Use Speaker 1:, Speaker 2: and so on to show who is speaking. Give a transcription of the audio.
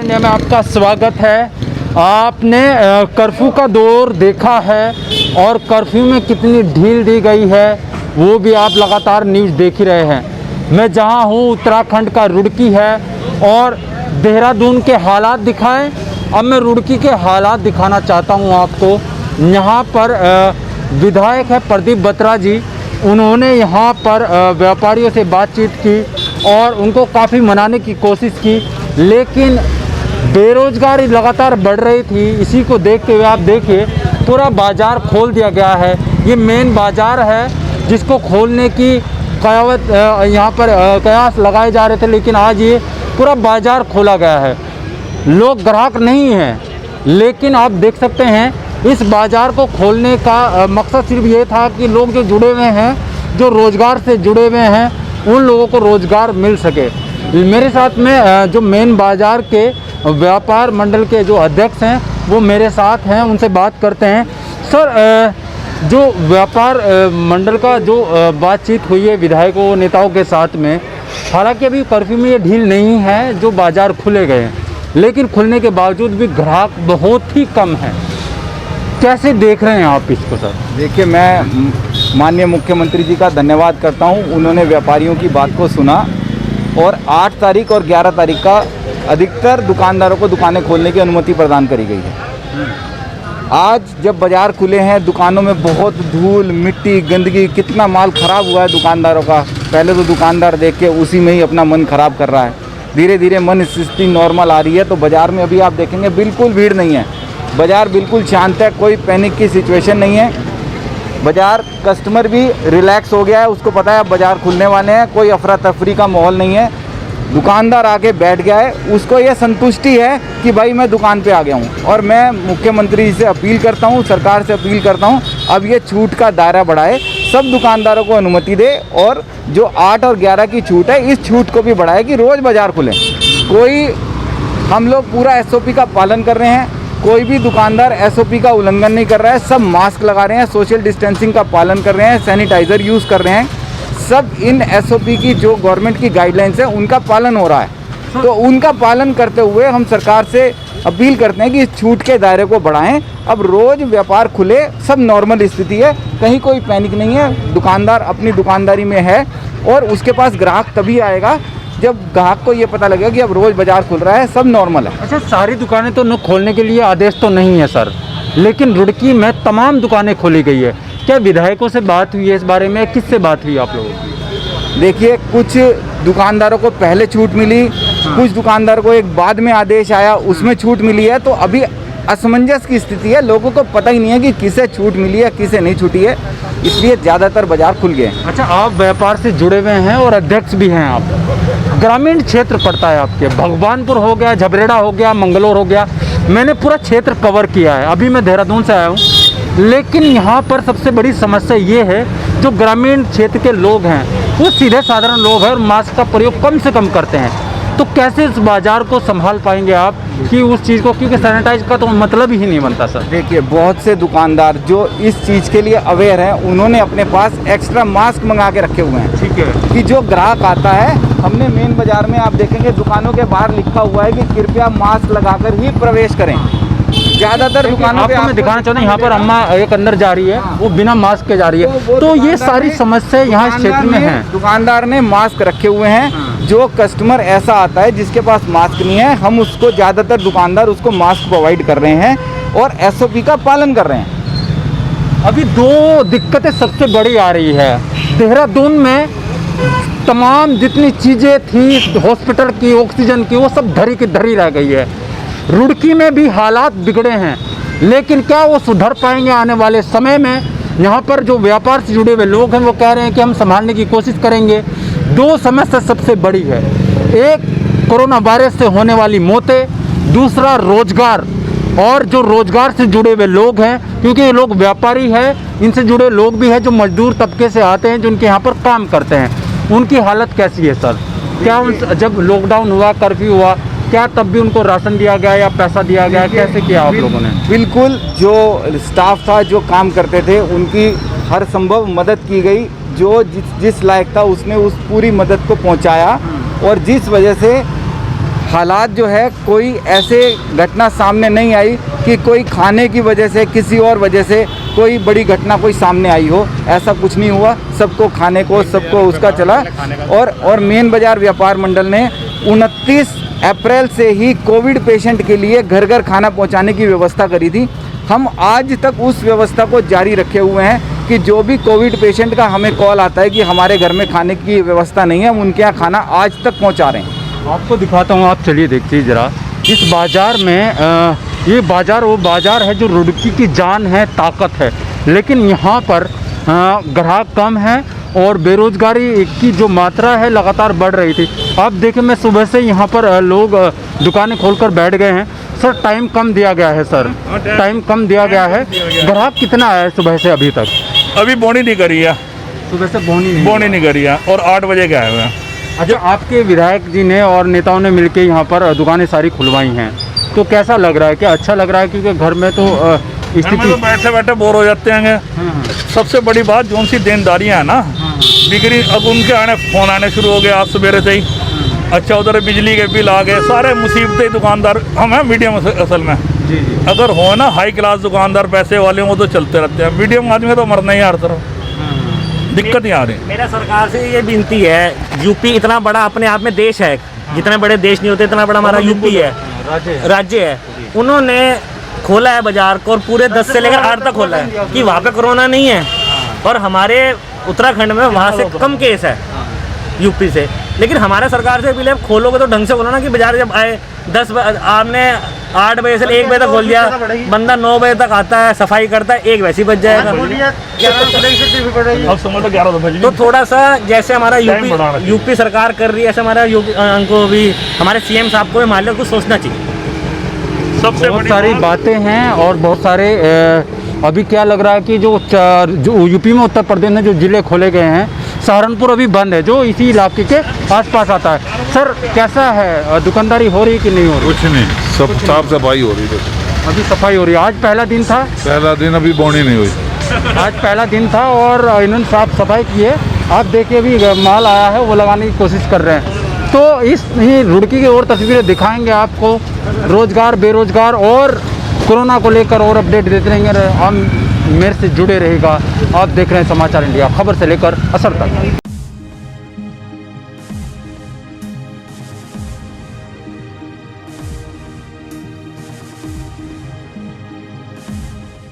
Speaker 1: में आपका स्वागत है। आपने कर्फ्यू का दौर देखा है और कर्फ्यू में कितनी ढील दी गई है वो भी आप लगातार न्यूज़ देख ही रहे हैं। मैं जहां हूं उत्तराखंड का रुड़की है और देहरादून के हालात दिखाएं। अब मैं रुड़की के हालात दिखाना चाहता हूं आपको। यहां पर विधायक है प्रदीप बत्रा जी, उन्होंने यहां पर व्यापारियों से बातचीत की और उनको काफ़ी मनाने की कोशिश की, लेकिन बेरोजगारी लगातार बढ़ रही थी। इसी को देखते हुए आप देखिए पूरा बाज़ार खोल दिया गया है। ये मेन बाज़ार है जिसको खोलने की कयावत यहाँ पर कयास लगाए जा रहे थे, लेकिन आज ये पूरा बाज़ार खोला गया है। लोग ग्राहक नहीं हैं, लेकिन आप देख सकते हैं इस बाज़ार को खोलने का मकसद सिर्फ ये था कि लोग जो जुड़े हुए हैं, जो रोज़गार से जुड़े हुए हैं, उन लोगों को रोज़गार मिल सके। मेरे साथ में जो मेन बाज़ार के व्यापार मंडल के जो अध्यक्ष हैं वो मेरे साथ हैं, उनसे बात करते हैं। सर, जो व्यापार मंडल का जो बातचीत हुई है विधायकों नेताओं के साथ में, हालांकि अभी कर्फ्यू में ये ढील नहीं है, जो बाज़ार खुले गए हैं, लेकिन खुलने के बावजूद भी ग्राहक बहुत ही कम है। कैसे देख रहे हैं आप इसको सर?
Speaker 2: देखिए, मैं माननीय मुख्यमंत्री जी का धन्यवाद करता हूं। उन्होंने व्यापारियों की बात को सुना और 8 तारीख और 11 तारीख का अधिकतर दुकानदारों को दुकानें खोलने की अनुमति प्रदान करी गई है। आज जब बाज़ार खुले हैं, दुकानों में बहुत धूल, मिट्टी, गंदगी, कितना माल ख़राब हुआ है दुकानदारों का। पहले तो दुकानदार देख के उसी में ही अपना मन ख़राब कर रहा है। धीरे धीरे मन स्थिति नॉर्मल आ रही है, तो बाज़ार में अभी आप देखेंगे बिल्कुल भीड़ नहीं है। बाज़ार बिल्कुल शांत है, कोई पैनिक की सिचुएशन नहीं है। बाज़ार कस्टमर भी रिलैक्स हो गया है, उसको पता है अब बाज़ार खुलने वाले हैं, कोई अफरा तफरी का माहौल नहीं है। दुकानदार आके बैठ गया है, उसको ये संतुष्टि है कि भाई मैं दुकान पे आ गया हूँ। और मैं मुख्यमंत्री जी से अपील करता हूँ, सरकार से अपील करता हूँ, अब ये छूट का दायरा बढ़ाए, सब दुकानदारों को अनुमति दे और जो 8 और 11 की छूट है, इस छूट को भी बढ़ाए कि रोज़ बाज़ार खुले। हम लोग पूरा SOP का पालन कर रहे हैं, कोई भी दुकानदार SOP का उल्लंघन नहीं कर रहा है। सब मास्क लगा रहे हैं, सोशल डिस्टेंसिंग का पालन कर रहे हैं, सैनिटाइज़र यूज़ कर रहे हैं। सब इन SOP की जो गवर्नमेंट की गाइडलाइंस है उनका पालन हो रहा है। तो उनका पालन करते हुए हम सरकार से अपील करते हैं कि इस छूट के दायरे को बढ़ाएं। अब रोज़ व्यापार खुले, सब नॉर्मल स्थिति है, कहीं कोई पैनिक नहीं है। दुकानदार अपनी दुकानदारी में है और उसके पास ग्राहक तभी आएगा जब ग्राहक को ये पता लगेगा कि अब रोज़ बाज़ार खुल रहा है, सब नॉर्मल है।
Speaker 1: अच्छा, सारी दुकानें तो न खोलने के लिए आदेश तो नहीं है सर, लेकिन रुड़की में तमाम दुकानें खोली गई है। क्या विधायकों से बात हुई है इस बारे में? किससे बात हुई आप लोगों की?
Speaker 2: देखिए, कुछ दुकानदारों को पहले छूट मिली, कुछ दुकानदारों को एक बाद में आदेश आया, उसमें छूट मिली है। तो अभी असमंजस की स्थिति है, लोगों को पता ही नहीं है कि किसे छूट मिली है, किसे नहीं छूटी है, इसलिए ज़्यादातर बाज़ार खुल गए हैं।
Speaker 1: अच्छा, आप व्यापार से जुड़े हुए हैं और अध्यक्ष भी हैं आप। ग्रामीण क्षेत्र पड़ता है आपके, भगवानपुर हो गया, झबरेड़ा हो गया, मंगलौर हो गया, मैंने पूरा क्षेत्र कवर किया है। अभी मैं देहरादून से आया हूँ, लेकिन यहाँ पर सबसे बड़ी समस्या ये है, जो ग्रामीण क्षेत्र के लोग हैं वो सीधे साधारण लोग हैं और मास्क का प्रयोग कम से कम करते हैं। तो कैसे इस बाज़ार को संभाल पाएंगे आप कि उस चीज़ को, क्योंकि सैनिटाइज का तो मतलब ही नहीं बनता सर।
Speaker 2: देखिए, बहुत से दुकानदार जो इस चीज़ के लिए अवेयर हैं, उन्होंने अपने पास एक्स्ट्रा मास्क मंगा के रखे हुए हैं।
Speaker 1: ठीक है
Speaker 2: कि जो ग्राहक आता है, हमने मेन बाज़ार में आप देखेंगे दुकानों के बाहर लिखा हुआ है कि कृपया मास्क लगाकर ही प्रवेश करें। ज़्यादातर दुकानों पे
Speaker 1: मैं दिखाना चाहता हूँ, यहाँ पर अम्मा एक अंदर जा रही है, वो बिना मास्क के जा रही है। तो ये सारी समस्या यहाँ इस क्षेत्र में है।
Speaker 2: दुकानदार ने मास्क रखे हुए हैं। जो कस्टमर ऐसा आता है जिसके पास मास्क नहीं है, हम उसको, ज़्यादातर दुकानदार उसको मास्क प्रोवाइड कर रहे हैं और SOP का पालन कर रहे हैं।
Speaker 1: अभी 2 दिक्कतें सबसे बड़ी आ रही है देहरादून में। तमाम जितनी चीज़ें थी हॉस्पिटल की, ऑक्सीजन की, वो सब धरी की धरी रह गई है। रुड़की में भी हालात बिगड़े हैं, लेकिन क्या वो सुधर पाएंगे आने वाले समय में? यहाँ पर जो व्यापार से जुड़े हुए लोग हैं वो कह रहे हैं कि हम संभालने की कोशिश करेंगे। 2 समस्या सबसे बड़ी है, एक कोरोना वायरस से होने वाली मौतें, दूसरा रोजगार। और जो रोजगार से जुड़े हुए लोग हैं, क्योंकि ये लोग व्यापारी हैं, इनसे जुड़े लोग भी हैं जो मजदूर तबके से आते हैं, जो उनके यहाँ पर काम करते हैं, उनकी हालत कैसी है सर? क्या जब लॉकडाउन हुआ, कर्फ्यू हुआ, क्या तब भी उनको राशन दिया गया या पैसा दिया गया? कैसे किया आप लोगों ने?
Speaker 2: बिल्कुल, जो स्टाफ था, जो काम करते थे, उनकी हर संभव मदद की गई। जो जिस लायक था उसने उस पूरी मदद को पहुंचाया और जिस वजह से हालात जो है कोई ऐसे घटना सामने नहीं आई कि कोई खाने की वजह से किसी और वजह से कोई बड़ी घटना कोई सामने आई हो, ऐसा कुछ नहीं हुआ। सबको खाने को सबको उसका चला। और मेन बाज़ार व्यापार मंडल ने 29 अप्रैल से ही कोविड पेशेंट के लिए घर घर खाना पहुंचाने की व्यवस्था करी थी। हम आज तक उस व्यवस्था को जारी रखे हुए हैं कि जो भी कोविड पेशेंट का हमें कॉल आता है कि हमारे घर में खाने की व्यवस्था नहीं है, हम उनके यहाँ खाना आज तक पहुँचा रहे हैं।
Speaker 1: आपको दिखाता हूँ, आप चलिए देखिए ज़रा इस बाज़ार में। ये बाज़ार वो बाज़ार है जो रुड़की की जान है, ताकत है, लेकिन यहाँ पर ग्राहक कम है और बेरोज़गारी की जो मात्रा है लगातार बढ़ रही थी। आप देखें, मैं सुबह से यहाँ पर लोग दुकानें खोलकर बैठ गए हैं। सर टाइम कम दिया गया है, सर टाइम कम दिया गया है। ग्राहक कितना आया है सुबह से अभी तक?
Speaker 3: अभी बोनी नहीं करी है,
Speaker 1: सुबह से बोनी
Speaker 3: नहीं करी है और 8 बजे के आए हुए हैं।
Speaker 1: अच्छा, आपके विधायक जी ने और नेताओं ने मिलकर यहाँ पर दुकानें सारी खुलवाई हैं, तो कैसा लग रहा है? क्या अच्छा लग रहा है? क्योंकि घर में तो
Speaker 3: घर में तो बैठे बैठे बोर हो जाते हैं। सबसे बड़ी बात जो उनसी देनदारियाँ हैं ना, बिक्री अब उनके फोन आने शुरू हो गए आज सवेरे से ही। अच्छा, उधर बिजली के बिल आ गए, सारे मुसीबतें दुकानदार। हम हैं मीडियम असल में।
Speaker 1: जी।
Speaker 3: अगर हो ना हाई क्लास दुकानदार पैसे वाले वो तो चलते रहते हैं, मीडियम आदमी तो मरना ही हर तरफ, दिक्कत ही आ रही।
Speaker 4: मेरा सरकार से ये विनती है, यूपी इतना बड़ा अपने आप में देश है, जितने बड़े देश नहीं होते इतना बड़ा हमारा यूपी है, राज्य है। उन्होंने खोला है बाजार को और पूरे 10 से लेकर 8 तक खोला है कि वहाँ पे कोरोना नहीं है, और हमारे उत्तराखंड में वहाँ से कम केस है यूपी से। लेकिन हमारे सरकार से भी खोलोगे तो ढंग से खोलो ना, कि बाजार जब आए 10 आपने 8 बजे से 1 बजे तक खोल दिया, बंदा 9 बजे तक आता है, सफाई करता है, 1 वैसे ही बच जाएगा।
Speaker 3: अब समझ लो 11 बजे।
Speaker 4: तो थोड़ा सा जैसे हमारा यूपी सरकार कर रही है, ऐसे हमारा यूपी को भी, हमारे सीएम साहब को भी मान लो कुछ सोचना चाहिए।
Speaker 3: सबसे
Speaker 1: बहुत सारी बातें हैं और बहुत सारे अभी क्या लग रहा है कि जो यूपी में, उत्तर प्रदेश में जो ज़िले खोले गए हैं, सहारनपुर अभी बंद है, जो इसी इलाके के आसपास आता है। सर कैसा है, दुकानदारी हो रही कि नहीं हो रही?
Speaker 5: कुछ नहीं, सब साफ सफाई हो रही है।
Speaker 1: अभी सफाई हो रही है। आज पहला दिन था?
Speaker 5: पहला दिन अभी बोनी नहीं हुई।
Speaker 1: आज पहला दिन था और इन्होंने साफ सफाई की है। आप देखिए अभी माल आया है, वो लगाने की कोशिश कर रहे हैं। तो इस रुड़की की और तस्वीरें दिखाएंगे आपको, रोज़गार, बेरोज़गार और कोरोना को लेकर और अपडेट देते रहेंगे। हम मेरे से जुड़े रहेगा। आप देख रहे हैं समाचार इंडिया, खबर से लेकर असर तक।